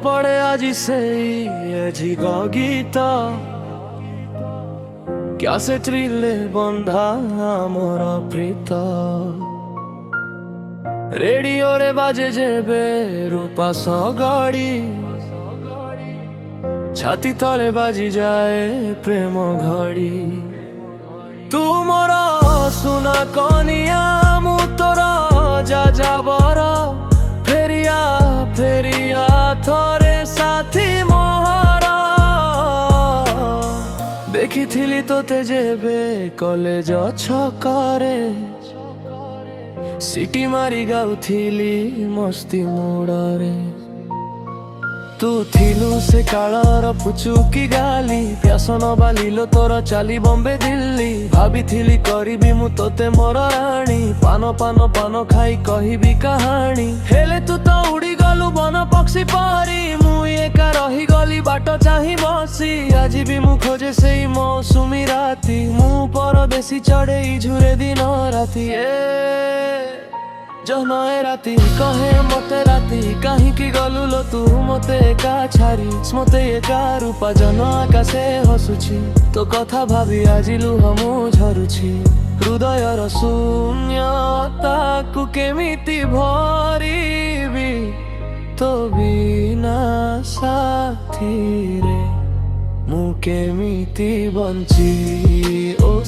ପଡ଼େ ଆଜି ସେଇ ଆଜିର ଗୀତ କ୍ୟାସେଟ୍ରେ ବନ୍ଧା ଆମର ପ୍ରୀତ ରେଡିଓରେ ବାଜେ ଯେବେ ରୂପା ସଗଡ଼ି ଛାତି ତଳେ ବାଜି ଯାଏ ପ୍ରେମ ଘଡ଼ି ତୁ ମୋର ସୁନା କନିଆ ମୁଁ ତୋର ଯାଯାବର ଫେରିଆ ଫେରିଆ ଥରେ ସାଥୀ ମୋହର ଦେଖିଥିଲି ତୋତେ ଯେବେ କଲେଜ ଛକରେ सिटी मारी गाउथिली मस्ती मोड़े तू थिलु से कालर पुचुकी गाली प्यासन बालिलो तोर चाली बॉम्बे दिल्ली भाभी थिली करीबी मु तोते मोर राणी पान पान पान खाई कहिबी कहानी हेले तू तो उड़ी गलु बन पक्षी पारी मु एका रही गली बाट चाही बसी आज भी मु खोजे सेई मौसुमी राती मु परदेसी चढ़े झुरे दिन राती जहनाए राती कहे मते राती कहीं की गलु लो तू मते एका छारी मते एका रूपा जन आकाशे हसुची तो कथा भाभी आज लुह मु झरुची हृदयर शून्यता को केमिति भरिबी तो बिना साथी रे मु केमिति बंची ओ